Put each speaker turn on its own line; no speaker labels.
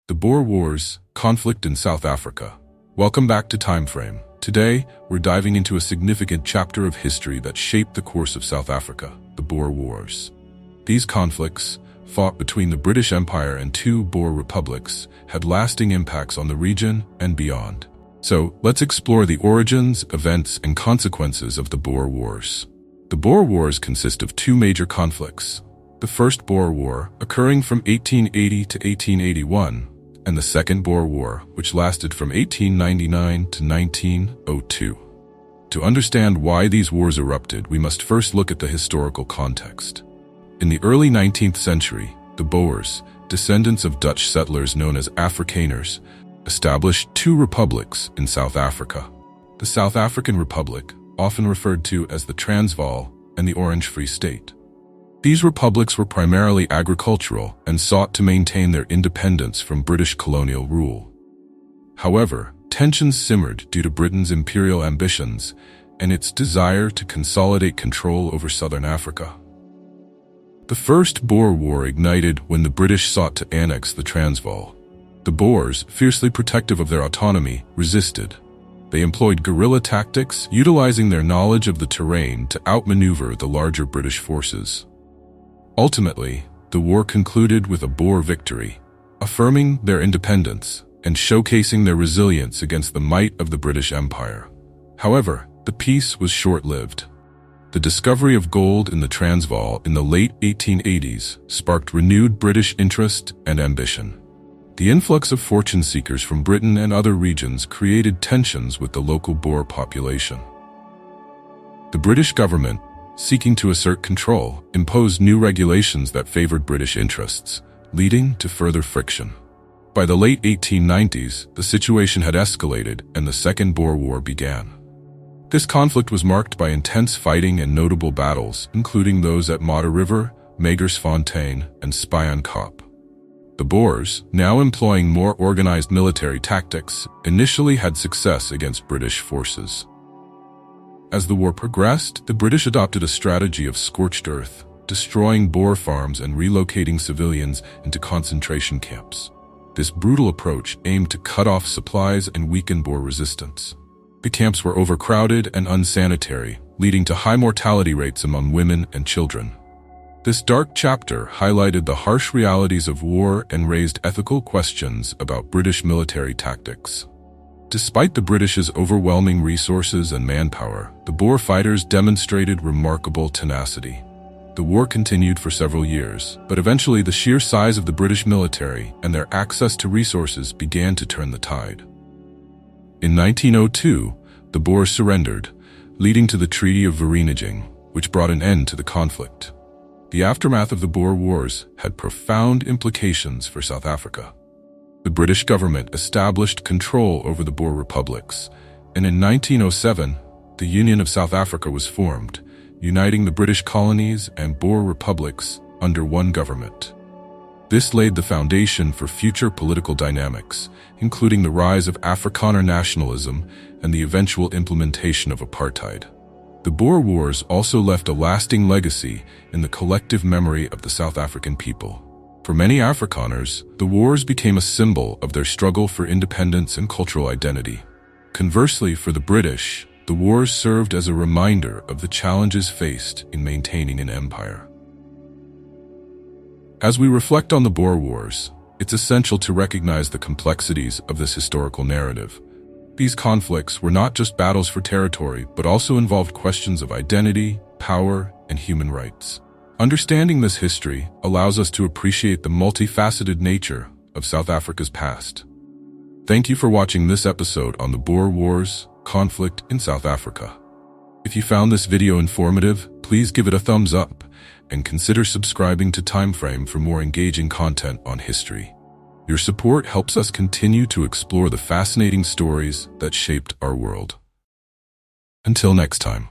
The Boer Wars, conflict in South Africa. Welcome back to TimeFrame. Today, we're diving into a significant chapter of history that shaped the course of South Africa, the Boer Wars. These conflicts, fought between the British Empire and two Boer republics, had lasting impacts on the region and beyond. So, let's explore the origins, events, and consequences of the Boer Wars. The Boer Wars consist of two major conflicts: the First Boer War, occurring from 1880 to 1881, and the Second Boer War, which lasted from 1899 to 1902. To understand why these wars erupted, we must first look at the historical context. In the early 19th century, the Boers, descendants of Dutch settlers known as Afrikaners, established two republics in South Africa. The South African Republic, often referred to as the Transvaal, and the Orange Free State. These republics were primarily agricultural and sought to maintain their independence from British colonial rule. However, tensions simmered due to Britain's imperial ambitions and its desire to consolidate control over southern Africa. The First Boer War ignited when the British sought to annex the Transvaal. The Boers, fiercely protective of their autonomy, resisted. They employed guerrilla tactics, utilizing their knowledge of the terrain to outmaneuver the larger British forces. Ultimately, the war concluded with a Boer victory, affirming their independence and showcasing their resilience against the might of the British Empire. However, the peace was short-lived. The discovery of gold in the Transvaal in the late 1880s sparked renewed British interest and ambition. The influx of fortune seekers from Britain and other regions created tensions with the local Boer population. The British government, seeking to assert control, imposed new regulations that favored British interests, leading to further friction. By the late 1890s, the situation had escalated and the Second Boer War began. This conflict was marked by intense fighting and notable battles, including those at Modder River, Magersfontein, and Spierenkop. The Boers, now employing more organized military tactics, initially had success against British forces. As the war progressed, the British adopted a strategy of scorched earth, destroying Boer farms and relocating civilians into concentration camps. This brutal approach aimed to cut off supplies and weaken Boer resistance. The camps were overcrowded and unsanitary, leading to high mortality rates among women and children. This dark chapter highlighted the harsh realities of war and raised ethical questions about British military tactics. Despite the British's overwhelming resources and manpower, the Boer fighters demonstrated remarkable tenacity. The war continued for several years, but eventually the sheer size of the British military and their access to resources began to turn the tide. In 1902, the Boers surrendered, leading to the Treaty of Vereeniging, which brought an end to the conflict. The aftermath of the Boer Wars had profound implications for South Africa. The British government established control over the Boer republics, and in 1907, the Union of South Africa was formed, uniting the British colonies and Boer republics under one government. This laid the foundation for future political dynamics, including the rise of Afrikaner nationalism and the eventual implementation of apartheid. The Boer Wars also left a lasting legacy in the collective memory of the South African people. For many Afrikaners, the wars became a symbol of their struggle for independence and cultural identity. Conversely, for the British, the wars served as a reminder of the challenges faced in maintaining an empire. As we reflect on the Boer Wars, it's essential to recognize the complexities of this historical narrative. These conflicts were not just battles for territory, but also involved questions of identity, power, and human rights. Understanding this history allows us to appreciate the multifaceted nature of South Africa's past. Thank you for watching this episode on the Boer Wars, conflict in South Africa. If you found this video informative, please give it a thumbs up and consider subscribing to TimeFrame for more engaging content on history. Your support helps us continue to explore the fascinating stories that shaped our world. Until next time.